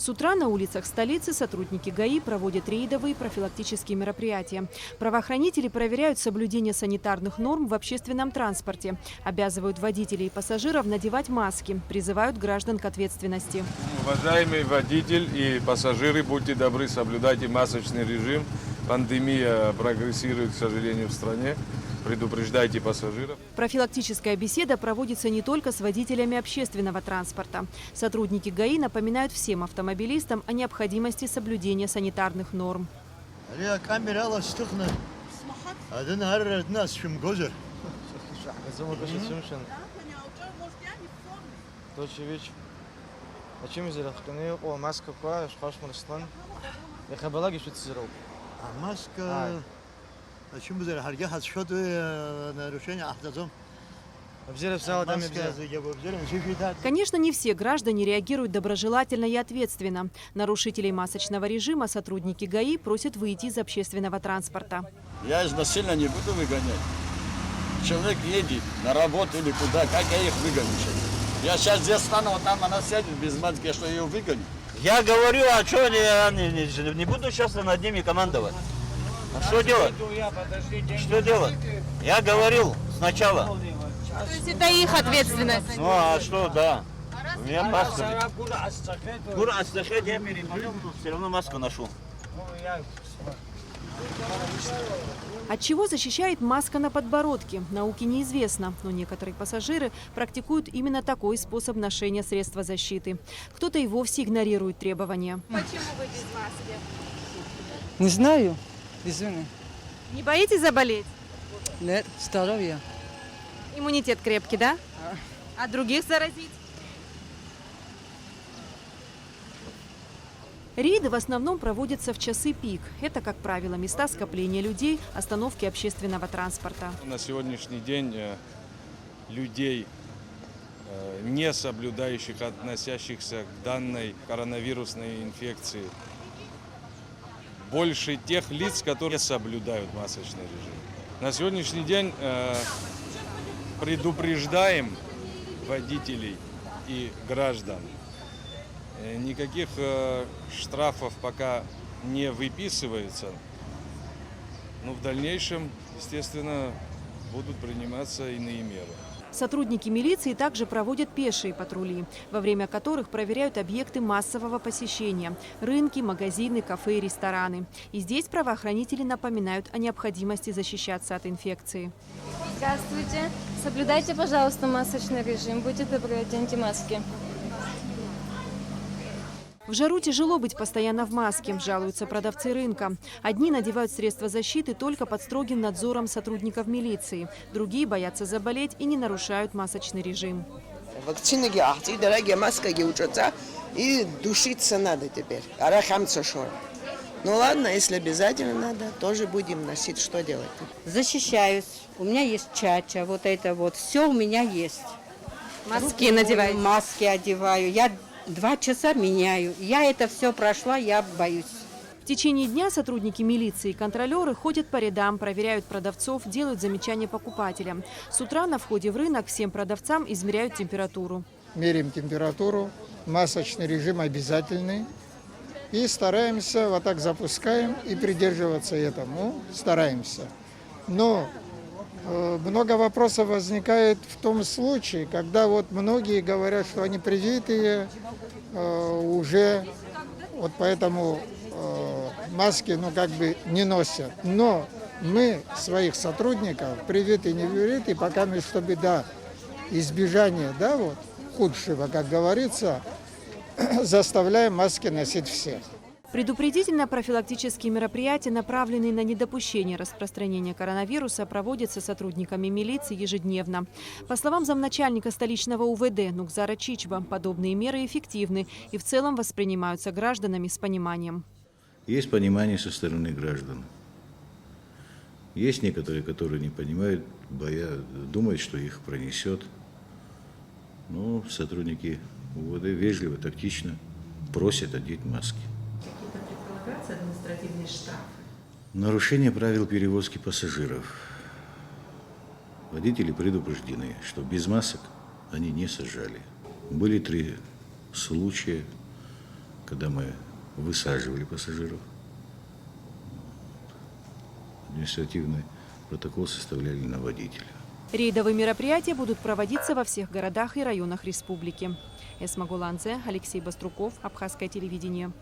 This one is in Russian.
С утра на улицах столицы сотрудники ГАИ проводят рейдовые профилактические мероприятия. Правоохранители проверяют соблюдение санитарных норм в общественном транспорте, обязывают водителей и пассажиров надевать маски, призывают граждан к ответственности. Уважаемый водитель и пассажиры, будьте добры, соблюдайте масочный режим. Пандемия прогрессирует, к сожалению, в стране. Предупреждайте пассажиров. Профилактическая беседа проводится не только с водителями общественного транспорта. Сотрудники ГАИ напоминают всем автомобилистам о необходимости соблюдения санитарных норм. Конечно, не все граждане реагируют доброжелательно и ответственно. Нарушителей масочного режима сотрудники ГАИ просят выйти из общественного транспорта. Я из насильно не буду выгонять. Человек едет на работу или куда, как я их выгоню? Я сейчас здесь стану, вот там она сядет без маски, что ее выгоню. Я говорю, а что не буду сейчас над ними командовать. А что делать? Что делать? Я говорил сначала. То есть это их ответственность? Ну а что, да. У меня маска. Все равно маску ношу. От чего защищает маска на подбородке? Науке неизвестно, но некоторые пассажиры практикуют именно такой способ ношения средства защиты. Кто-то и вовсе игнорирует требования. Почему вы без маски? Не знаю. Извини. Не боитесь заболеть? Нет, здоровье. Иммунитет крепкий, да? А других заразить? Рейды в основном проводятся в часы пик. Это, как правило, места скопления людей, остановки общественного транспорта. На сегодняшний день людей, не соблюдающих, относящихся к данной коронавирусной инфекции, больше тех лиц, которые соблюдают масочный режим. На сегодняшний день предупреждаем водителей и граждан. Никаких штрафов пока не выписывается, но в дальнейшем, естественно, будут приниматься иные меры. Сотрудники милиции также проводят пешие патрули, во время которых проверяют объекты массового посещения – рынки, магазины, кафе и рестораны. И здесь правоохранители напоминают о необходимости защищаться от инфекции. Здравствуйте. Соблюдайте, пожалуйста, масочный режим. Будьте добры, оденьте маски. В жару тяжело быть постоянно в маске, жалуются продавцы рынка. Одни надевают средства защиты только под строгим надзором сотрудников милиции. Другие боятся заболеть и не нарушают масочный режим. И душиться надо теперь. Ну ладно, если обязательно надо, тоже будем носить. Что делать? Защищаюсь. У меня есть чача, вот это вот. Все у меня есть. Маски надеваете? Маски одеваю. Я 2 часа меняю. Я это все прошла, я боюсь. В течение дня сотрудники милиции и контролеры ходят по рядам, проверяют продавцов, делают замечания покупателям. С утра на входе в рынок всем продавцам измеряют температуру. Меряем температуру, масочный режим обязательный. И стараемся, вот так запускаем и придерживаться этому. Стараемся. Но много вопросов возникает в том случае, когда вот многие говорят, что они привитые, уже вот поэтому маски как бы не носят. Но мы своих сотрудников, привитые, не привитые, пока мы, чтобы избежания, худшего, как говорится, заставляем маски носить всех. Предупредительно-профилактические мероприятия, направленные на недопущение распространения коронавируса, проводятся сотрудниками милиции ежедневно. По словам замначальника столичного УВД Нукзара Чичба, подобные меры эффективны и в целом воспринимаются гражданами с пониманием. Есть понимание со стороны граждан. Есть некоторые, которые не понимают, думают, что их пронесет. Но сотрудники УВД вежливо, тактично просят одеть маски. Административный штраф. Нарушение правил перевозки пассажиров. Водители предупреждены, что без масок они не сажали. Были 3 случая когда мы высаживали пассажиров. Административный протокол составляли на водителя. Рейдовые мероприятия будут проводиться во всех городах и районах республики. Эсма Гуланзе, Алексей Баструков, Абхазское телевидение.